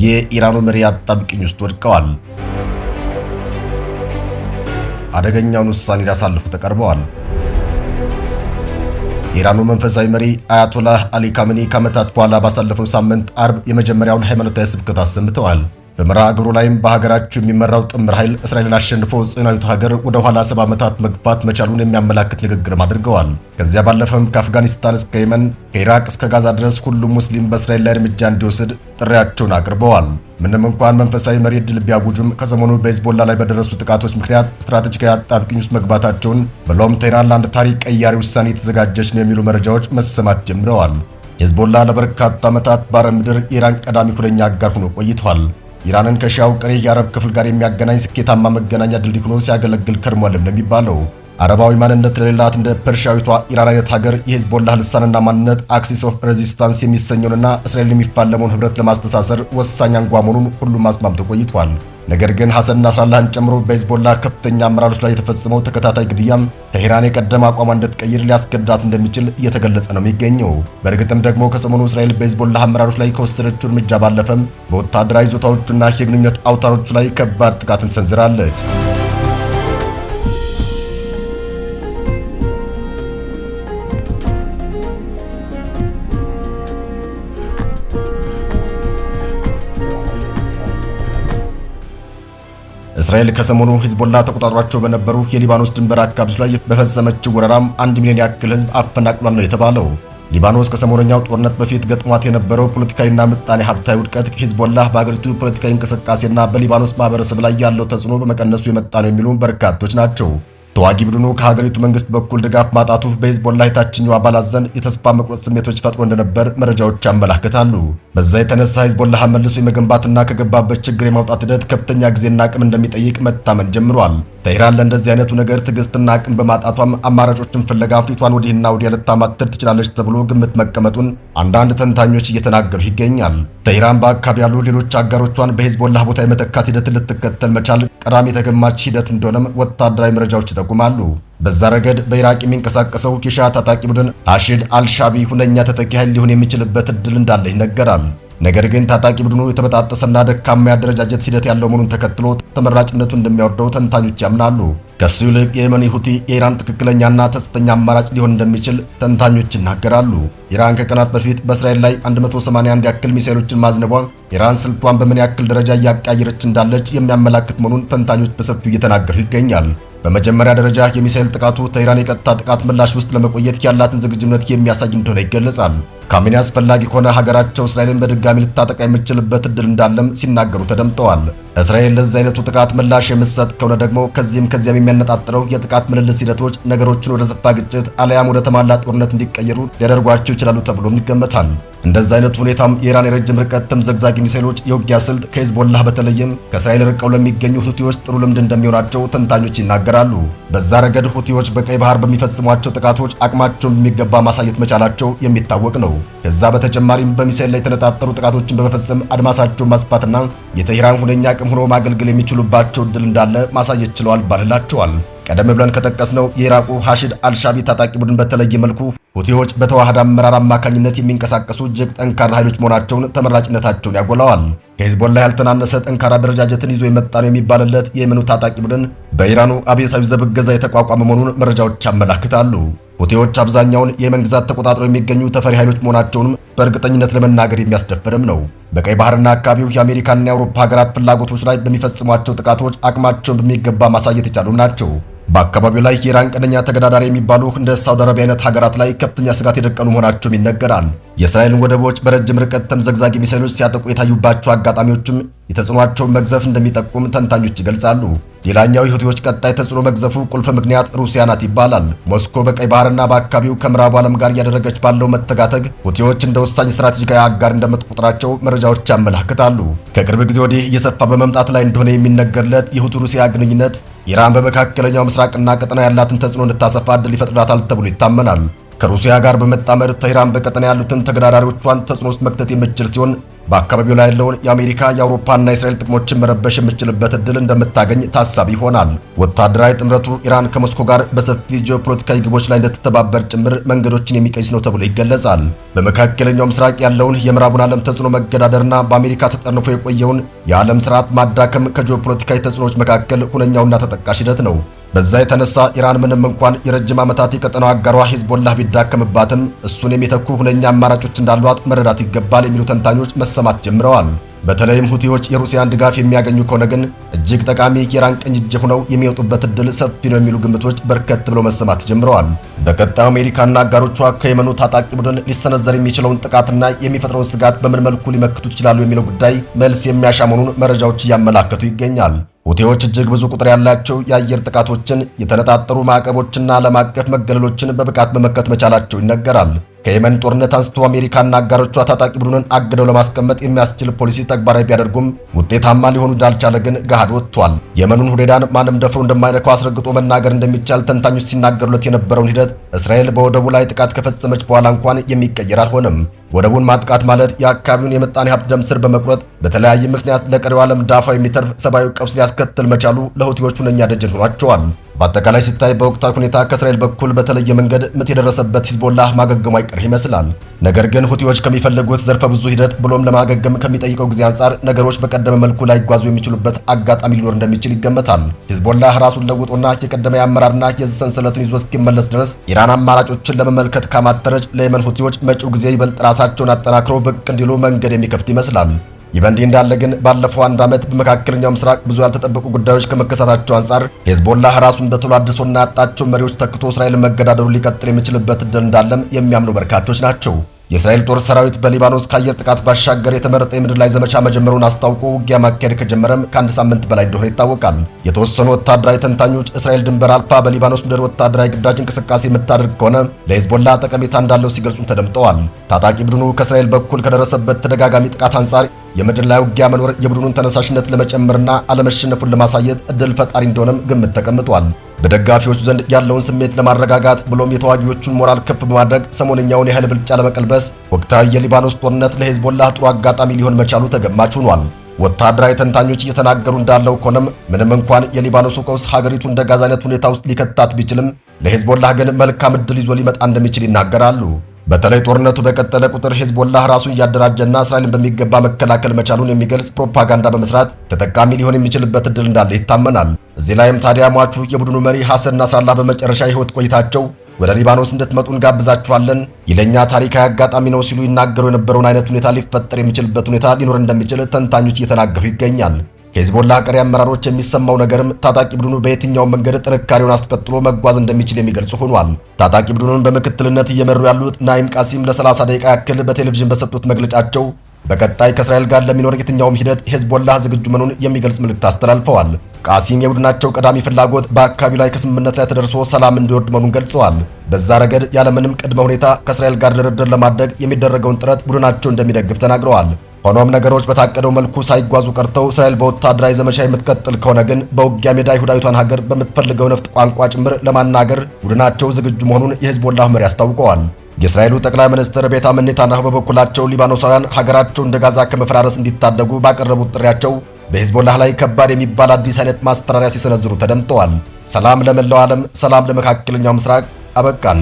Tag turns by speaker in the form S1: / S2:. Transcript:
S1: የኢራኑ መሪ አጣብቂኝ ውስጥ ወድቀዋል። አደገኛውን ውሳኔ ሊያሳልፉ ተቀርበዋል። የኢራኑ መንፈሳዊ መሪ አያቶላህ አሊ ካሜኒ ከዓመታት በኋላ ባሳለፈው ሳምንት አርብ የመጀመሪያውን ሃይማኖታዊ ስብከት አሰምተዋል። በመርሃ ግብሩ ላይም በሀገራቸው የሚመራው ጥምር ኃይል እስራኤልን አሸንፎ ጽዮናዊቱ ሀገር ወደ ኋላ 70 ዓመታት መግፋት መቻሉን የሚያመላክት ንግግርም አድርገዋል። ከዚያ ባለፈም ከአፍጋኒስታን እስከ የመን ከኢራቅ እስከ ጋዛ ድረስ ሁሉም ሙስሊም በእስራኤል ላይ እርምጃ እንዲወስድ ጥሪያቸውን አቅርበዋል። ምንም እንኳን መንፈሳዊ መሪ ድል ቢያውጁም ከሰሞኑ በሂዝቦላ ላይ በደረሱ ጥቃቶች ምክንያት ስትራቴጂካዊ አጣብቂኝ ውስጥ መግባታቸውን ብለውም ቴህራን ለአንድ ታሪክ ቀያሪ ውሳኔ የተዘጋጀች ነው የሚሉ መረጃዎች መሰማት ጀምረዋል። ሂዝቦላ ለበርካታ ዓመታት በአረብ ምድር የኢራን ቀዳሚ ሁነኛ አጋር ሆኖ ቆይቷል። ኢራንን ከሺያው ቀሪ የአረብ ክፍል ጋር የሚያገናኝ ስኬታማ መገናኛ ድልድይ ሆኖ ሲያገለግል ከርሟልም ነው የሚባለው። አረባዊ ማንነት ለሌላት እንደ ፐርሺያዊቷ ኢራን አይነት ሀገር የሂዝቦላ ልሳንና ማንነት አክሲስ ኦፍ ሬዚስታንስ የሚሰኘውንና እስራኤል የሚፋለመውን ህብረት ለማስተሳሰር ወሳኝ አንጓ መሆኑን ሁሉም አስማምቶ ቆይቷል። ነገር ግን ሐሰን ናስራላህን ጨምሮ በሂዝቦላ ከፍተኛ አመራሮች ላይ የተፈጸመው ተከታታይ ግድያም ከኢራን የቀደመ አቋሟ እንድትቀይር ሊያስገድዳት እንደሚችል እየተገለጸ ነው የሚገኘው። በእርግጥም ደግሞ ከሰሞኑ እስራኤል በሂዝቦላ አመራሮች ላይ ከወሰደችው እርምጃ ባለፈም በወታደራዊ ይዞታዎቹና የግንኙነት አውታሮቹ ላይ ከባድ ጥቃትን ሰንዝራለች። እስራኤል ከሰሞኑ ሂዝቦላ ተቆጣጥሯቸው በነበሩ የሊባኖስ ድንበር አካባቢዎች ላይ በፈጸመችው ወረራም 1 ሚሊዮን ያክል ህዝብ አፈናቅሏል ነው የተባለው። ሊባኖስ ከሰሞነኛው ጦርነት በፊት ገጥሟት የነበረው ፖለቲካዊና ምጣኔ ሀብታዊ ውድቀት ሂዝቦላ በአገሪቱ ፖለቲካዊ እንቅስቃሴና በሊባኖስ ማህበረሰብ ላይ ያለው ተጽዕኖ በመቀነሱ የመጣ ነው የሚሉ በርካቶች ናቸው። ተዋጊ ቡድኑ ከሀገሪቱ መንግስት በኩል ድጋፍ ማጣቱ በሂዝቦላ የታችኛው አባላት ዘንድ የተስፋ መቁረጥ ስሜቶች ፈጥሮ እንደነበር መረጃዎች ያመላክታሉ። በዛ የተነሳ ሂዝቦላ መልሶ የመገንባትና ከገባበት ችግር የማውጣት ሂደት ከፍተኛ ጊዜና አቅም እንደሚጠይቅ መታመን ጀምሯል። ቴህራን ለእንደዚህ አይነቱ ነገር ትዕግስትና አቅም በማጣቷም አማራጮችን ፍለጋ ፊቷን ወዲህና ወዲያ ልታማትር ትችላለች ተብሎ ግምት መቀመጡን አንዳንድ ተንታኞች እየተናገሩ ይገኛል። ቴህራን በአካባቢ ያሉ ሌሎች አጋሮቿን በሂዝቦላ ቦታ የመተካት ሂደትን ልትከተል መቻል ቀዳሚ ተገማች ሂደት እንደሆነም ወታደራዊ መረጃዎች ይጠቁማሉ። በዛ ረገድ በኢራቅ የሚንቀሳቀሰው የሺዓ ታጣቂ ቡድን ራሺድ አልሻቢ ሁነኛ ተተኪ ኃይል ሊሆን የሚችልበት እድል እንዳለ ይነገራል። ነገር ግን ታጣቂ ቡድኑ የተበጣጠሰና ደካማ የአደረጃጀት ሂደት ያለው መሆኑን ተከትሎ ተመራጭነቱ እንደሚያወርደው ተንታኞች ያምናሉ። ከሱ ይልቅ የየመን ሁቲ የኢራን ትክክለኛና ተስፈኛ አማራጭ ሊሆን እንደሚችል ተንታኞች ይናገራሉ። ኢራን ከቀናት በፊት በእስራኤል ላይ 181 ያክል ሚሳኤሎችን ማዝነቧ ኢራን ስልቷን በምን ያክል ደረጃ እያቃየረች እንዳለች የሚያመላክት መሆኑን ተንታኞች በሰፊው እየተናገሩ ይገኛል። በመጀመሪያ ደረጃ የሚሳኤል ጥቃቱ ተኢራን የቀጥታ ጥቃት ምላሽ ውስጥ ለመቆየት ያላትን ዝግጁነት የሚያሳይ እንደሆነ ይገለጻል። ካሜኒ አስፈላጊ ከሆነ ሀገራቸው እስራኤልን በድጋሚ ልታጠቃ የምትችልበት እድል እንዳለም ሲናገሩ ተደምጠዋል። እስራኤል ለዚህ አይነቱ ጥቃት ምላሽ የምትሰጥ ከሆነ ደግሞ ከዚህም ከዚያም የሚያነጣጥረው የጥቃት ምልልስ ሂደቶች ነገሮችን ወደ ሰፋ ግጭት አለያም ወደ ተሟላ ጦርነት እንዲቀየሩ ሊያደርጓቸው ይችላሉ ተብሎም ይገመታል። እንደዚህ አይነቱ ሁኔታም የኢራን የረጅም ርቀት ተምዘግዛጊ ሚሳኤሎች የውጊያ ስልት ከሂዝቦላ በተለይም ከእስራኤል ርቀው ለሚገኙ ሁቲዎች ጥሩ ልምድ እንደሚሆናቸው ተንታኞች ይናገራሉ። በዛ ረገድ ሁቲዎች በቀይ ባህር በሚፈጽሟቸው ጥቃቶች አቅማቸውን በሚገባ ማሳየት መቻላቸው የሚታወቅ ነው። ከዛ በተጨማሪም በሚሳኤል ላይ የተነጣጠሩ ጥቃቶችን በመፈጸም አድማሳቸውን ማስፋትና የቴህራን ሁነኛ አቅም ሆኖ ማገልገል የሚችሉባቸው እድል እንዳለ ማሳየት ችለዋል ባልላቸዋል። ቀደም ብለን ከጠቀስነው የኢራቁ ራሺድ አልሻቢ ታጣቂ ቡድን በተለየ መልኩ ሁቲዎች በተዋሃደ አመራር አማካኝነት የሚንቀሳቀሱ እጅግ ጠንካራ ኃይሎች መሆናቸውን ተመራጭነታቸውን ያጎላዋል። ከሂዝቦላ ያልተናነሰ ጠንካራ አደረጃጀትን ይዞ የመጣ ነው የሚባልለት የየመኑ ታጣቂ ቡድን በኢራኑ አብዮታዊ ዘብ እገዛ የተቋቋመ መሆኑን መረጃዎች ያመላክታሉ። ሁቲዎች አብዛኛውን የየመን ግዛት ተቆጣጥረው የሚገኙ ተፈሪ ኃይሎች መሆናቸውንም በእርግጠኝነት ለመናገር የሚያስደፍርም ነው። በቀይ ባህርና አካባቢው የአሜሪካና የአውሮፓ ሀገራት ፍላጎቶች ላይ በሚፈጽሟቸው ጥቃቶች አቅማቸውን በሚገባ ማሳየት የቻሉም ናቸው። በአካባቢው ላይ የኢራን ቀደኛ ተገዳዳሪ የሚባሉ እንደ ሳውዲ አረቢያ አይነት ሀገራት ላይ ከፍተኛ ስጋት የደቀኑ መሆናቸውም ይነገራል። የእስራኤልን ወደቦች በረጅም ርቀት ተምዘግዛጊ ሚሳኤሎች ሲያጠቁ የታዩባቸው አጋጣሚዎችም የተጽዕኖአቸውን መግዘፍ እንደሚጠቁም ተንታኞች ይገልጻሉ። ሌላኛው የሁቲዎች ቀጣይ ተጽዕኖ መግዘፉ ቁልፍ ምክንያት ሩሲያ ናት ይባላል። ሞስኮ በቀይ ባህርና በአካባቢው ከምዕራቡ ዓለም ጋር እያደረገች ባለው መተጋተግ ሁቲዎች እንደ ወሳኝ ስትራቴጂካዊ አጋር እንደምትቆጥራቸው መረጃዎች ያመላክታሉ። ከቅርብ ጊዜ ወዲህ እየሰፋ በመምጣት ላይ እንደሆነ የሚነገርለት የሁቲ ሩሲያ ግንኙነት ኢራን በመካከለኛው ምስራቅና ቀጠና ያላትን ተጽዕኖ እንድታሰፋ እድል ይፈጥራታል ተብሎ ይታመናል። ከሩሲያ ጋር በመጣመር ቴህራን በቀጠና ያሉትን ተገዳዳሪዎቿን ተጽዕኖ ውስጥ መክተት የምትችል ሲሆን በአካባቢው ላይ ያለውን የአሜሪካ የአውሮፓና የእስራኤል ጥቅሞችን መረበሽ የምትችልበት እድል እንደምታገኝ ታሳቢ ይሆናል። ወታደራዊ ጥምረቱ ኢራን ከሞስኮ ጋር በሰፊ ጂኦፖለቲካዊ ግቦች ላይ እንደተተባበር ጭምር መንገዶችን የሚቀይስ ነው ተብሎ ይገለጻል። በመካከለኛው ምስራቅ ያለውን የምዕራቡን ዓለም ተጽዕኖ መገዳደርና በአሜሪካ ተጠርንፎ የቆየውን የዓለም ስርዓት ማዳከም ከጂኦፖለቲካዊ ተጽዕኖዎች መካከል ሁነኛውና ተጠቃሽ ሂደት ነው። በዛ የተነሳ ኢራን ምንም እንኳን የረጅም ዓመታት የቀጠናው አጋሯ ሂዝቦላህ ቢዳከምባትም እሱን የሚተኩ ሁነኛ አማራጮች እንዳሏት መረዳት ይገባል የሚሉ ተንታኞች መሰማት ጀምረዋል። በተለይም ሁቲዎች የሩሲያን ድጋፍ የሚያገኙ ከሆነ ግን እጅግ ጠቃሚ የኢራን ቀኝ እጅ ሆነው የሚወጡበት እድል ሰፊ ነው የሚሉ ግምቶች በርከት ብለው መሰማት ጀምረዋል። በቀጣዩ አሜሪካና አጋሮቿ ከየመኑ ታጣቂ ቡድን ሊሰነዘር የሚችለውን ጥቃትና የሚፈጥረውን ስጋት በምን መልኩ ሊመክቱት ይችላሉ የሚለው ጉዳይ መልስ የሚያሻ መሆኑን መረጃዎች እያመላከቱ ይገኛል። ሁቲዎች እጅግ ብዙ ቁጥር ያላቸው የአየር ጥቃቶችን፣ የተነጣጠሩ ማዕቀቦችና ዓለም አቀፍ መገለሎችን በብቃት መመከት መቻላቸው ይነገራል። ከየመን ጦርነት አንስቶ አሜሪካና አጋሮቿ ታጣቂ ቡድኑን አግደው ለማስቀመጥ የሚያስችል ፖሊሲ ተግባራዊ ቢያደርጉም ውጤታማ ሊሆኑ እንዳልቻለ ግን ገሃድ ወጥቷል። የመኑን ሁኔታን ማንም ደፍሮ እንደማይነካው አስረግጦ መናገር እንደሚቻል ተንታኞች ሲናገሩለት የነበረውን ሂደት እስራኤል በወደቡ ላይ ጥቃት ከፈጸመች በኋላ እንኳን የሚቀየር አልሆነም። ወደቡን ማጥቃት ማለት የአካባቢውን የምጣኔ ሀብት ደም ስር በመቁረጥ በተለያየ ምክንያት ለቀሪው ዓለም ዳፋ የሚተርፍ ሰብአዊ ቀውስ ሊያስከትል መቻሉ ለሁቲዎቹ ሁነኛ ደጀን ሆኗቸዋል። በአጠቃላይ ሲታይ በወቅታዊ ሁኔታ ከእስራኤል በኩል በተለየ መንገድ ምት የደረሰበት ሂዝቦላህ ማገገሙ አይቀር ይመስላል። ነገር ግን ሁቲዎች ከሚፈልጉት ዘርፈ ብዙ ሂደት ብሎም ለማገገም ከሚጠይቀው ጊዜ አንጻር ነገሮች በቀደመ መልኩ ላይጓዙ የሚችሉበት አጋጣሚ ሊኖር እንደሚችል ይገመታል። ሂዝቦላህ ራሱን ለውጦና የቀደመ የአመራርና የእዝ ሰንሰለቱን ይዞ እስኪመለስ ድረስ ኢራን አማራጮችን ለመመልከት ካማተረች ለየመን ሁቲዎች መጪው ጊዜ ይበልጥ ራሳቸውን አጠናክረው ብቅ እንዲሉ መንገድ የሚከፍት ይመስላል። ይህ በእንዲህ እንዳለ ግን ባለፈው አንድ ዓመት በመካከለኛው ምስራቅ ብዙ ያልተጠበቁ ጉዳዮች ከመከሰታቸው አንጻር ሂዝቦላህ ራሱን በቶሎ አድሶና ያጣቸው መሪዎች ተክቶ እስራኤልን መገዳደሩ ሊቀጥል የሚችልበት እድል እንዳለም የሚያምኑ በርካቶች ናቸው። የእስራኤል ጦር ሰራዊት በሊባኖስ ከአየር ጥቃት ባሻገር የተመረጠ የምድር ላይ ዘመቻ መጀመሩን አስታውቆ ውጊያ ማካሄድ ከጀመረም ከአንድ ሳምንት በላይ እንደሆነ ይታወቃል። የተወሰኑ ወታደራዊ ተንታኞች እስራኤል ድንበር አልፋ በሊባኖስ ምድር ወታደራዊ ግዳጅ እንቅስቃሴ የምታደርግ ከሆነ ለሂዝቦላህ ጠቀሜታ እንዳለው ሲገልጹ ተደምጠዋል። ታጣቂ ቡድኑ ከእስራኤል በኩል ከደረሰበት ተደጋጋሚ ጥቃት አንጻር የምድር ላይ ውጊያ መኖር የቡድኑን ተነሳሽነት ለመጨመርና አለመሸነፉን ለማሳየት እድል ፈጣሪ እንደሆነም ግምት ተቀምጧል። በደጋፊዎቹ ዘንድ ያለውን ስሜት ለማረጋጋት ብሎም የተዋጊዎቹን ሞራል ከፍ በማድረግ ሰሞነኛውን የኃይል ብልጫ ለመቀልበስ ወቅታዊ የሊባኖስ ጦርነት ለሂዝቦላህ ጥሩ አጋጣሚ ሊሆን መቻሉ ተገማች ሆኗል። ወታደራዊ ተንታኞች እየተናገሩ እንዳለው ከሆነም ምንም እንኳን የሊባኖሱ ቀውስ ሀገሪቱ እንደ ጋዛ አይነት ሁኔታ ውስጥ ሊከታት ቢችልም ለሂዝቦላህ ግን መልካም እድል ይዞ ሊመጣ እንደሚችል ይናገራሉ። በተለይ ጦርነቱ በቀጠለ ቁጥር ሂዝቦላህ ራሱን እያደራጀና እስራኤልን በሚገባ መከላከል መቻሉን የሚገልጽ ፕሮፓጋንዳ በመስራት ተጠቃሚ ሊሆን የሚችልበት እድል እንዳለ ይታመናል። እዚህ ላይም ታዲያ ሟቹ የቡድኑ መሪ ሐሰን ናስራላህ በመጨረሻ የህይወት ቆይታቸው ወደ ሊባኖስ እንድትመጡ እንጋብዛችኋለን፣ ይለኛ ታሪካዊ አጋጣሚ ነው ሲሉ ይናገሩ የነበረውን አይነት ሁኔታ ሊፈጠር የሚችልበት ሁኔታ ሊኖር እንደሚችል ተንታኞች እየተናገሩ ይገኛል። ከሂዝቦላህ ቀሪ አመራሮች የሚሰማው ነገርም ታጣቂ ቡድኑ በየትኛው መንገድ ጥንካሬውን አስቀጥሎ መጓዝ እንደሚችል የሚገልጽ ሆኗል። ታጣቂ ቡድኑን በምክትልነት እየመሩ ያሉት ናኢም ቃሲም ለ30 ደቂቃ ያክል በቴሌቪዥን በሰጡት መግለጫቸው በቀጣይ ከእስራኤል ጋር ለሚኖር የትኛውም ሂደት ሂዝቦላህ ዝግጁ መሆኑን የሚገልጽ መልእክት አስተላልፈዋል። ቃሲም የቡድናቸው ቀዳሚ ፍላጎት በአካባቢው ላይ ከስምምነት ላይ ተደርሶ ሰላም እንዲወርድ መሆኑን ገልጸዋል። በዛ ረገድ ያለምንም ቅድመ ሁኔታ ከእስራኤል ጋር ድርድር ለማድረግ የሚደረገውን ጥረት ቡድናቸው እንደሚደግፍ ተናግረዋል። ሆኖም ነገሮች በታቀደው መልኩ ሳይጓዙ ቀርተው እስራኤል በወታደራዊ ዘመቻ የምትቀጥል ከሆነ ግን በውጊያ ሜዳ ይሁዳዊቷን ሀገር በምትፈልገው ነፍጥ ቋንቋ ጭምር ለማናገር ቡድናቸው ዝግጁ መሆኑን የሂዝቦላህ መሪ አስታውቀዋል። የእስራኤሉ ጠቅላይ ሚኒስትር ቤንያሚን ኔታንያሁ በበኩላቸው ሊባኖሳውያን ሀገራቸው እንደ ጋዛ ከመፈራረስ እንዲታደጉ ባቀረቡት ጥሪያቸው በሂዝቦላህ ላይ ከባድ የሚባል አዲስ አይነት ማስፈራሪያ ሲሰነዝሩ ተደምጠዋል። ሰላም ለመላው ዓለም፣ ሰላም ለመካከለኛው ምስራቅ። አበቃን።